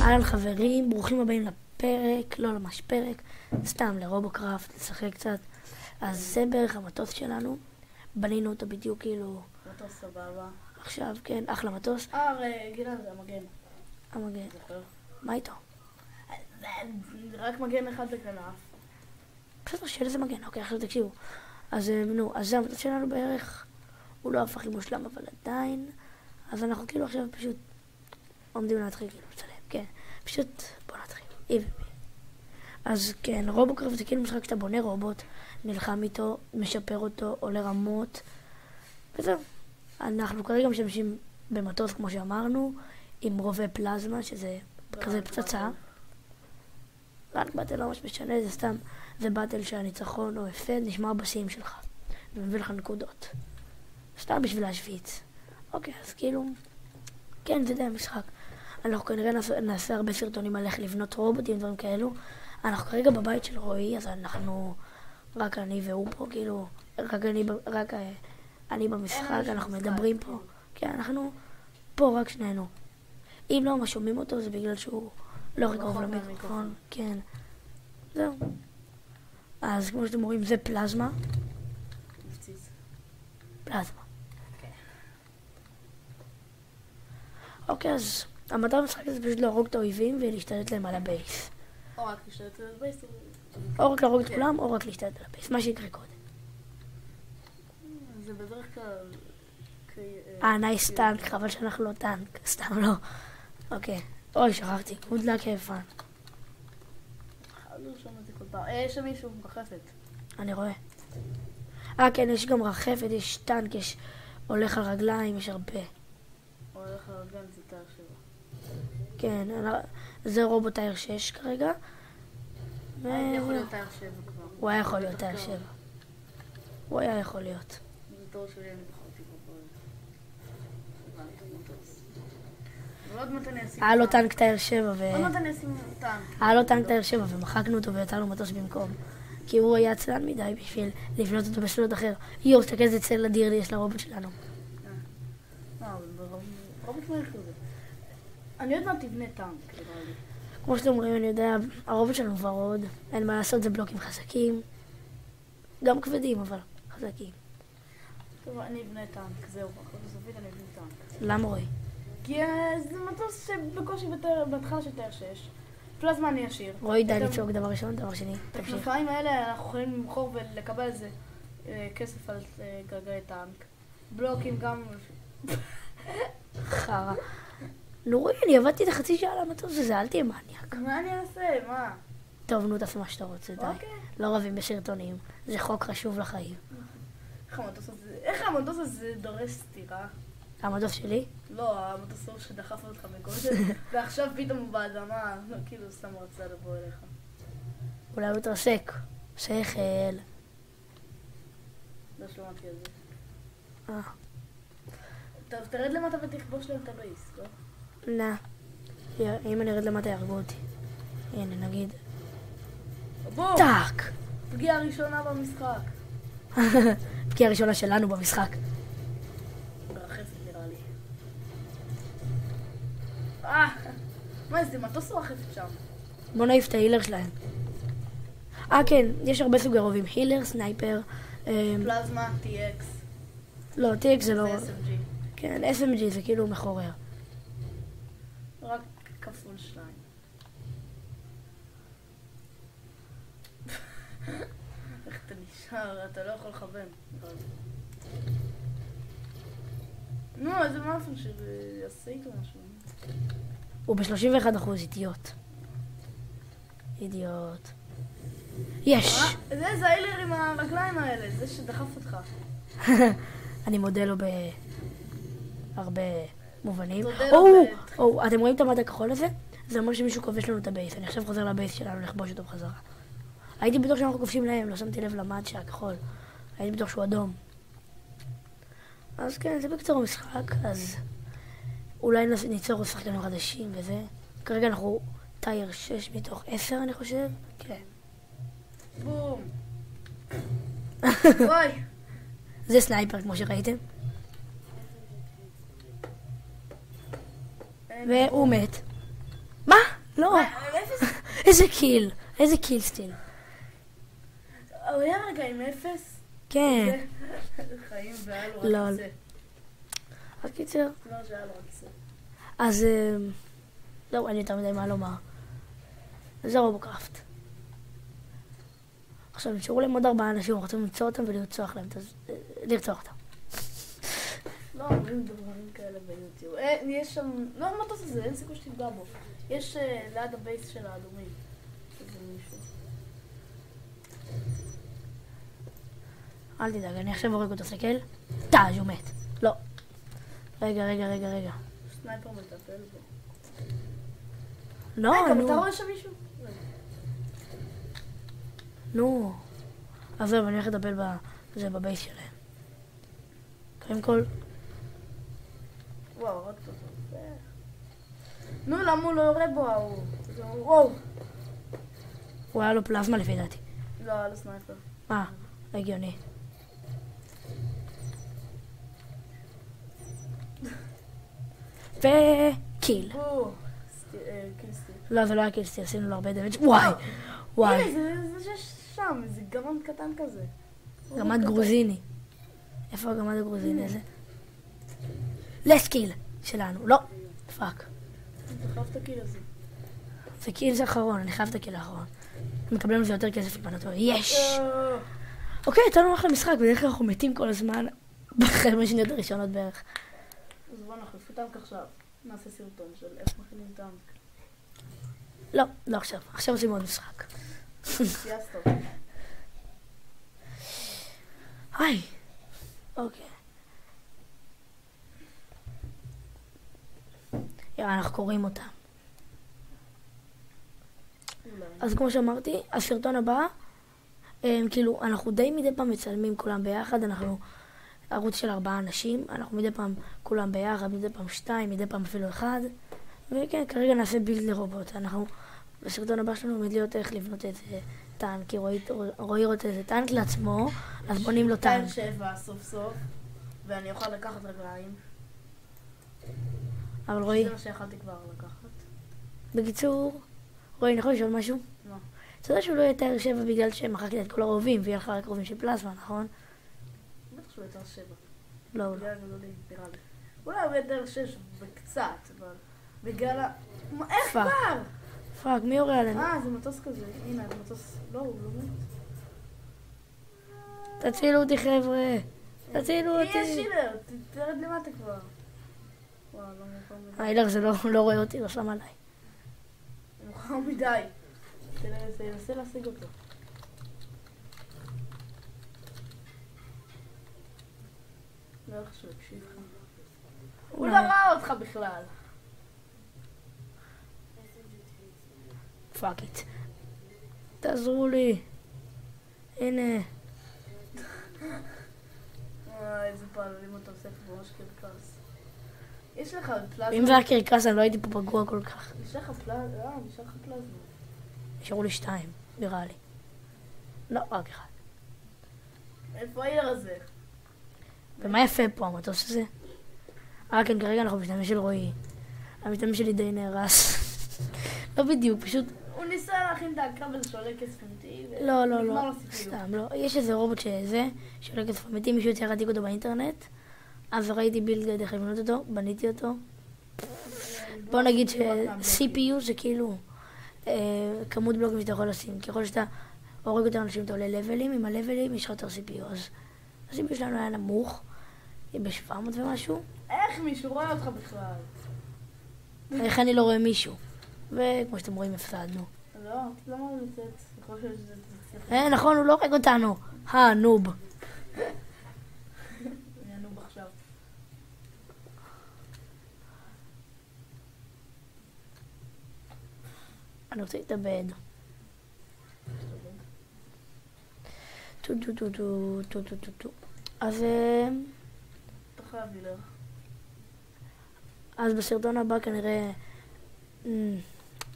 אהלן חברים, ברוכים הבאים לפרק, לא ממש פרק, סתם לרובוקראפט, לשחק קצת. אז זה בערך המטוס שלנו, בנינו אותו בדיוק כאילו... מטוס סבבה. עכשיו, כן, אחלה מטוס. גלעד, זה המגן. המגן. זוכר? מה איתו? רק מגן אחד בכנף. בסדר, שאלה איזה מגן, אוקיי, עכשיו תקשיבו. אז זה המטוס שלנו בערך, הוא לא הפך למושלם, אבל עדיין. אז אנחנו כאילו עכשיו פשוט עומדים להתחיל כאילו לצלם, כן. פשוט בוא נתחיל, אי ומי. אז כן, רובוקראפט זה כאילו משחק שאתה בונה רובוט, נלחם איתו, משפר אותו, עולה רמות, וזהו. אנחנו כרגע משתמשים במטוס, כמו שאמרנו, עם רובה פלזמה, שזה כזה פצצה. רק באטל לא ממש משנה, זה סתם, זה באטל שהניצחון או הפסד נשמע בשיאים שלך. זה מביא לך נקודות. סתם בשביל להשוויץ. אוקיי, אז כאילו, כן, זה די המשחק. אנחנו כנראה נעשה הרבה סרטונים על איך לבנות רובוטים, דברים כאלו. אנחנו כרגע בבית של רועי, אז אנחנו, רק אני והוא פה, כאילו, רק אני במשחק, אנחנו מדברים פה. כן, אנחנו פה רק שנינו. אם לא ממש שומעים אותו, זה בגלל שהוא לא קרוב למיקרופון. כן, זהו. אז כמו שאתם רואים, זה פלזמה. פלזמה. אוקיי, אז המטרה במשחק הזה פשוט להרוג את האויבים ולהשתלט להם על הבייס. או רק להשתלט על הבייס. או רק להרוג את כולם, או רק להשתלט על הבייס. מה שיקרה קודם. זה בדרך כלל... נייס טנק, חבל שאנחנו לא טנק. סתם לא. אוקיי. אוי, שכחתי. מודלק היפן. לא שמעתי כל פעם. יש שם מישהו מרחפת. אני רואה. כן, יש גם רחפת, יש טנק, יש הולך על רגליים, יש הרבה. הולך על רגליים זה תאר 7. כן, זה רובוט תאר 6 כרגע. יכול להיות תאר 7 כבר. הוא היה יכול להיות תאר 7. הוא היה יכול להיות. זה תור שלי, אני בחרתי כבר. ועוד מעט אני אשים... היה לו טנק תאר 7 עוד מעט אני אשים טנק. היה לו טנק תאר 7 ומחקנו אותו ויצא לו מטוס במקום. כי הוא היה עצלן מדי בשביל לבנות אותו בסלוט אחר. יו, תסתכל איזה צל אדיר יש לרובוט שלנו. רובוט מהיר כזה. אני עוד מעט תבנה טנק, נראה לי. כמו שאתם רואים, אני יודע, הרובוט שלנו ורוד. אין מה לעשות, זה בלוקים חזקים. גם כבדים, אבל חזקים. טוב, אני אבנה טנק, זהו. בסופית אני אבנה טנק. למה רואי? כי זה מטוס שבקושי בהתחלה של תאר 6. פלזמה אני אשאיר. רואי די לצעוק דבר ראשון, דבר שני. את הכנפיים האלה אנחנו יכולים למכור ולקבל איזה כסף על גלגלי טנק. בלוקים גם... חרא. נו רואי, אני עבדתי את החצי שעה על המטוס הזה, אל תהיה מניאק. מה אני אעשה? מה? טוב, נו, תעשה מה שאתה רוצה, די. לא רבים בסרטונים. זה חוק חשוב לחיים. איך המטוס הזה דורש סתירה? המטוס שלי? לא, המטוס הוא שדחף אותך מקודם, ועכשיו פתאום הוא באדמה, כאילו סתם רצה לבוא אליך. אולי הוא התרסק. שכל. לא שמעתי על זה. טוב, תרד למטה ותכבוש להם את הבייס, לא? אם אני ארד למטה יהרגו אותי. הנה, נגיד. בום! טאק! פגיעה ראשונה במשחק. פגיעה ראשונה שלנו במשחק. מרחפת נראה לי. מה זה מטוס או רחפת שם? בוא נעיף את ההילר שלהם. כן, יש הרבה סוגי רובים. הילר, סנייפר. פלזמה, TX. לא, TX זה לא... זה SMG. כן, SMG זה כאילו מחורר. רק כפול 2. איך אתה נשאר? אתה לא יכול לכוון. נו, איזה משהו שיעשה איתו משהו. הוא ב-31%, אידיוט. אידיוט. יש! זה ההילר עם הרגליים האלה, זה שדחף אותך. אני מודה לו בהרבה מובנים. אתם רואים את המד הכחול הזה? זה אומר שמישהו כובש לנו את הבייס. אני עכשיו חוזר לבייס שלנו לכבוש אותו בחזרה. הייתי בטוח שאנחנו כובשים להם, לא שמתי לב למד שהכחול. הייתי בטוח שהוא אדום. אז כן, זה בקצור המשחק, אז אולי ניצור שחקנים חדשים וזה. כרגע אנחנו תאר 6 מתוך 10 אני חושב. כן. בום. וואי. זה סנייפר כמו שראיתם. והוא מת. מה? לא. איזה קיל. איזה קיל סטיל. הוא היה רגע עם 0? כן. חיים והיה לו לא. רק כיסא. אז קיצר. לא שהיה לו רק כיסא. אז לא, אין לי יותר מדי מה לומר. זה רובוקראפט. עכשיו, נשארו להם עוד 4 אנשים, רוצים למצוא אותם ולרצוח להם, לרצוח אותם. לא, אומרים דברים כאלה ביוטיוב. יש שם, לא המטוס הזה, אין סיכוי שתפגע בו. יש ליד הבייס של האדומים. איזה מישהו. אל תדאג, אני עכשיו הורג אותו, סקל. טאז' הוא מת. לא. רגע. סנייפר מטפל בו. לא, רגע, נו. אתה רואה שם מישהו? נו. אז זהו, אני הולך לטפל בזה, בבייס שלהם. קודם כל, וואו, רק אותו. נו, למה הוא לא יורה בו, ההוא? וואו. הוא היה לו פלזמה לפי דעתי. לא, היה לו סנייפר. הגיוני. וקיל. קילסטי. לא, זה לא היה קילסטי, עשינו לו הרבה דמג'. וואי. הנה, זה שם, זה גמד קטן כזה. גמד גרוזיני. איפה הגמד הגרוזיני הזה? לסקיל שלנו. לא. פאק. אתה חייב את הקיל הזה. זה קיל זה אחרון, אני חייב את הקיל האחרון. מקבלים לזה יותר כסף אם אני טועה. יש! אוקיי, יצאנו אחלה משחק, בדרך כלל אנחנו מתים כל הזמן בחמש שניות הראשונות בערך. אז בוא נחליף טנק עכשיו. נעשה סרטון של איך מכינים טנק. לא עכשיו. עכשיו עושים עוד משחק. סייסטו. היי. אוקיי. יאללה, אנחנו קוראים אותם. אז כמו שאמרתי, הסרטון הבא, כאילו, אנחנו די מדי פעם מצלמים כולם ביחד, אנחנו ערוץ של 4 אנשים, אנחנו מדי פעם כולם ביחד, מדי פעם 2, מדי פעם אפילו 1, וכן, כרגע נעשה בילד לרובוט. אנחנו, בסרטון הבא שלנו עומד להיות איך לבנות איזה טנק, כי רועי רוצה איזה טנק לעצמו, אז בונים לו טנק. 7 סוף סוף, ואני אוכל לקחת רגליים. אבל רועי, זה מה שיכולתי כבר לקחת. בקיצור, רועי, אני יכול לשאול משהו? לא. אתה יודע שהוא לא יהיה תאר 7 בגלל שמחקת את כל הרובים, ויהיה לך רק רובים של פלזמה, נכון? בטח שהוא יותר 7. לא. בגלל הגדולים, נראה לי. אולי הוא יותר 6 וקצת, אבל בגלל ה... איך פאק. כבר? פאק, מי יורה עלינו? זה מטוס כזה. הנה, זה מטוס... לא, הוא לא מת. תצילו אותי, חבר'ה. תצילו יש אותי. שילר, תרד למטה כבר. וואו, לא מאוחר מדי. הילר זה לא רואה אותי, לא שם עליי. מאוחר מדי. תנסה להשיג אותו. לא איך שהוא הקשיב לך. הוא לא ראה אותך בכלל. פאק איט. תעזרו לי. הנה. איזה פעמים אתה עושה פה ממש קרקס. יש לך פלזמה? אם זה היה קרקס, אני לא הייתי פה פגוע כל כך. יש לך פלזמה? יש לך פלזמה. נשארו לי 2, נראה לי. לא, רק 1. איפה העיר הזה? ומה יפה פה, המטוס הזה? כן, כרגע אנחנו משתמש של רועי. המשתמש שלי די נהרס. לא בדיוק, פשוט... הוא ניסה להכין את ההקרב הזה שעולה כסף אמיתי. לא, סתם, לא. יש איזה רובוט שעולה כסף אמיתי, מישהו יצא להעתיק אותו באינטרנט, אז ראיתי בילד איך לבנות אותו, בניתי אותו. בוא נגיד ש-CPU זה כאילו כמות בלוקים שאתה יכול לשים. ככל שאתה הורג יותר אנשים אתה עולה לבלים, עם הלבלים יש לך יותר CPU. אז ה-CPU שלנו היה נמוך, ב-700 ומשהו. איך מישהו רואה אותך בכלל? איך אני לא רואה מישהו? וכמו שאתם רואים הפסדנו. לא, למה הוא לצאת? יכול להיות שזה תצליח. נכון, הוא לא הורג אותנו. נוב. אני הנוב עכשיו. אני רוצה להתאבד. טו. אז אתה חייב לי לך. אז בסרטון הבא כנראה...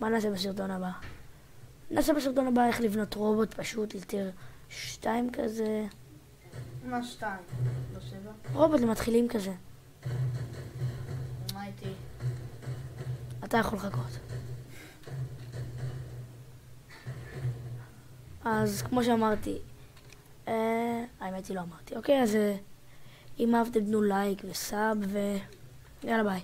מה נעשה בסרטון הבא? נעשה בסרטון הבא איך לבנות רובוט פשוט, לטיר 2 כזה. מה 2? לא 7? רובוט למתחילים כזה. מה איתי? אתה יכול לחכות. אז כמו שאמרתי, האמת היא לא אמרתי. אוקיי, אז אם אהבתם תנו לייק וסאב, ויאללה ביי.